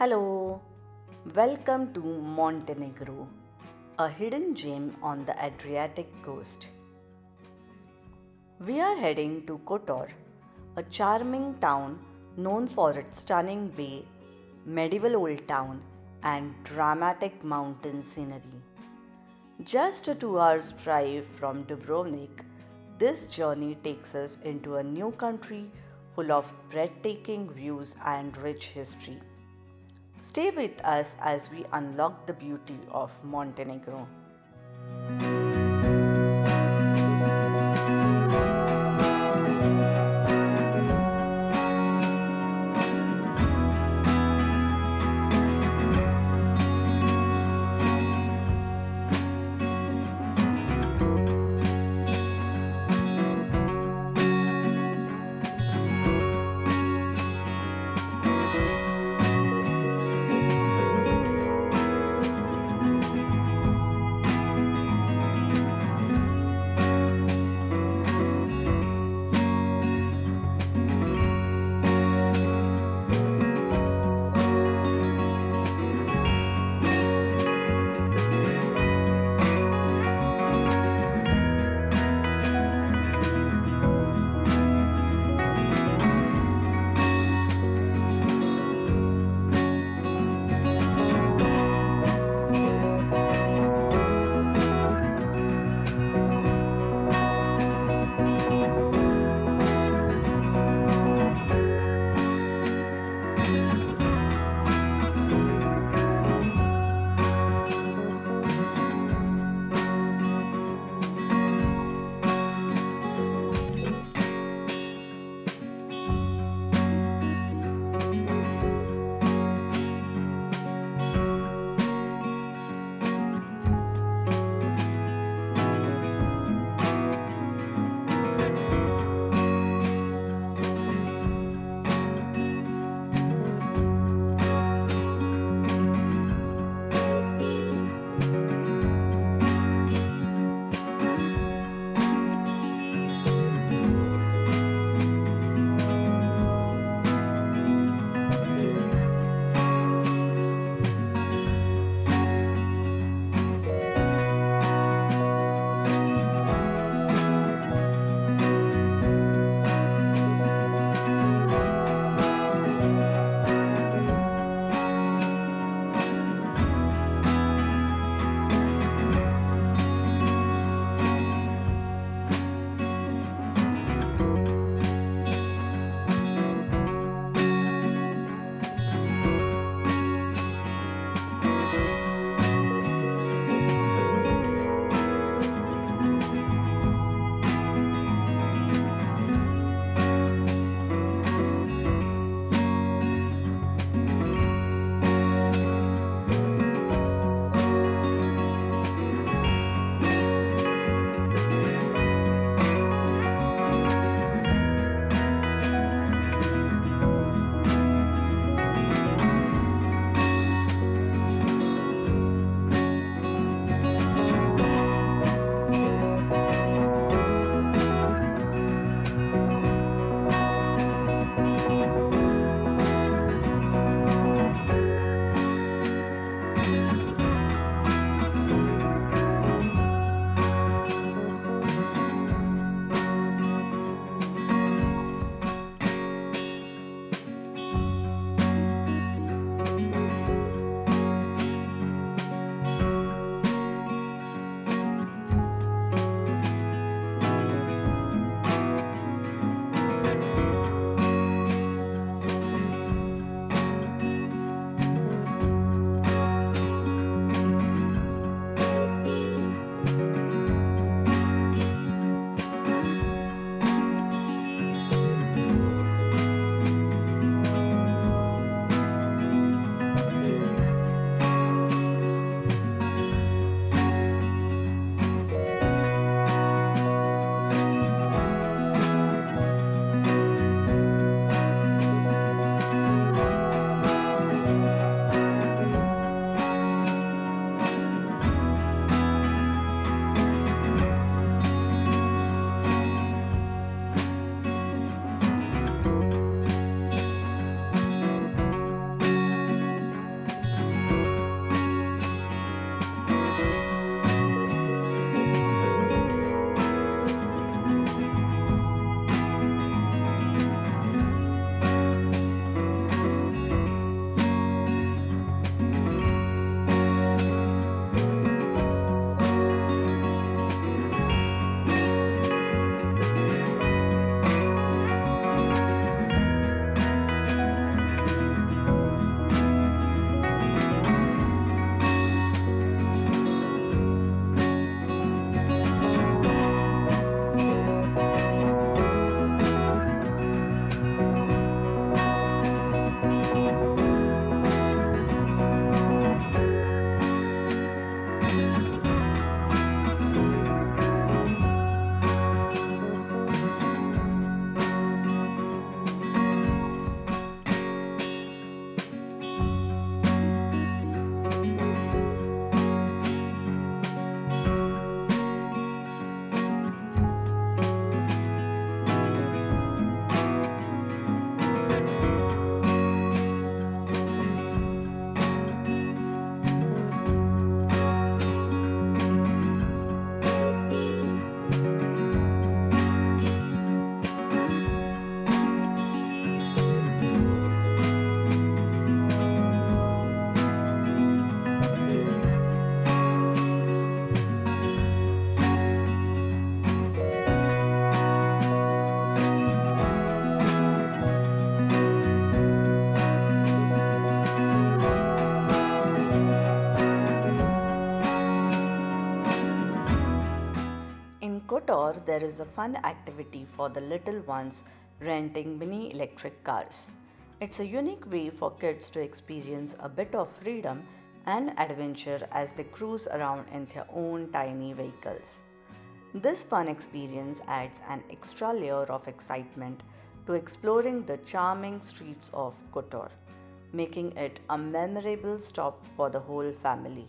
Hello, welcome to Montenegro, a hidden gem on the Adriatic coast. We are heading to Kotor, a charming town known for its stunning bay, medieval old town, and dramatic mountain scenery. Just a 2 hours drive from Dubrovnik, this journey takes us into a new country full of breathtaking views and rich history. Stay with us as we unlock the beauty of Montenegro. In Kotor, there is a fun activity for the little ones renting mini electric cars. It's a unique way for kids to experience a bit of freedom and adventure as they cruise around in their own tiny vehicles. This fun experience adds an extra layer of excitement to exploring the charming streets of Kotor, making it a memorable stop for the whole family.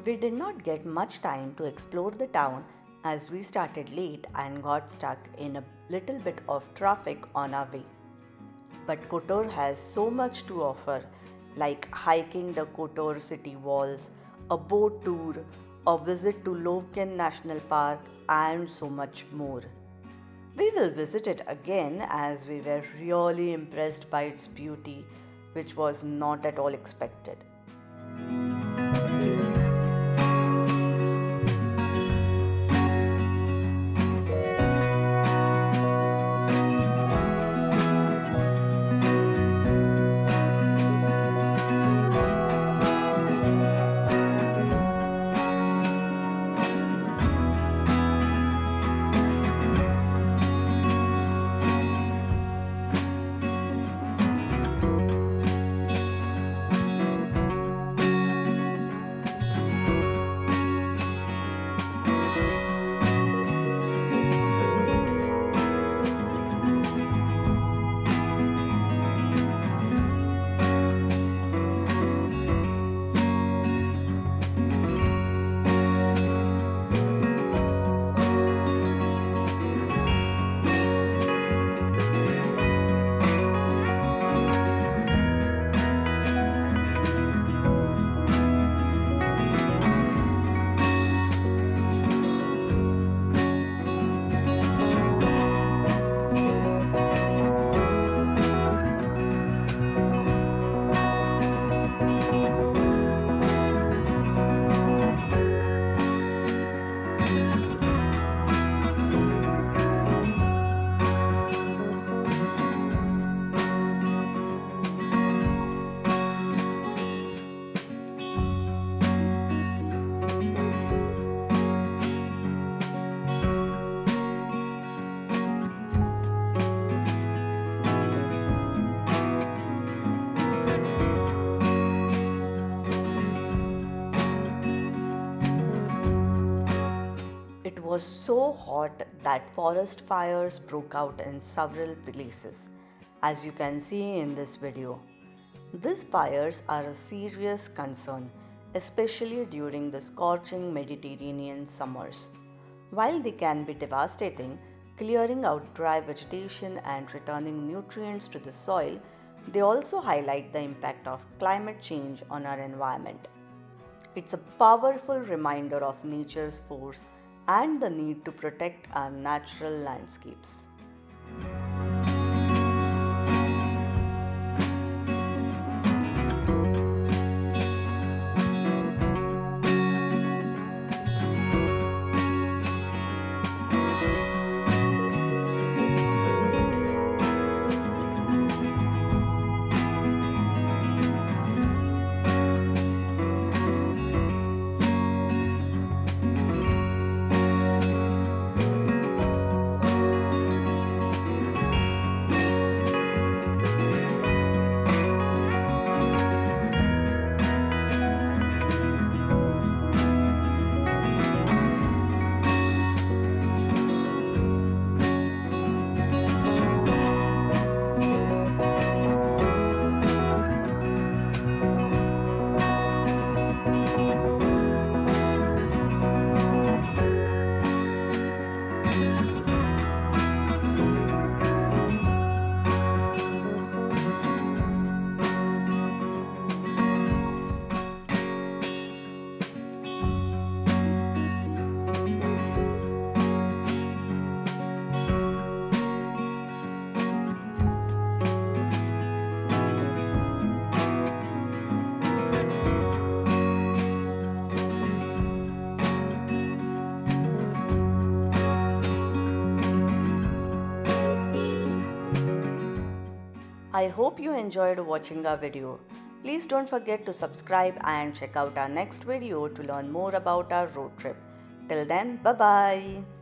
We did not get much time to explore the town as we started late and got stuck in a little bit of traffic on our way. But Kotor has so much to offer, like hiking the Kotor city walls, a boat tour, a visit to Lovćen National Park, and so much more. We will visit it again as we were really impressed by its beauty, which was not at all expected. was so hot that forest fires broke out in several places, as you can see in this video. These fires are a serious concern, especially during the scorching Mediterranean summers. While they can be devastating, clearing out dry vegetation and returning nutrients to the soil, they also highlight the impact of climate change on our environment. It's a powerful reminder of nature's force and the need to protect our natural landscapes. I hope you enjoyed watching our video. Please don't forget to subscribe and check out our next video to learn more about our road trip. Till then, bye bye.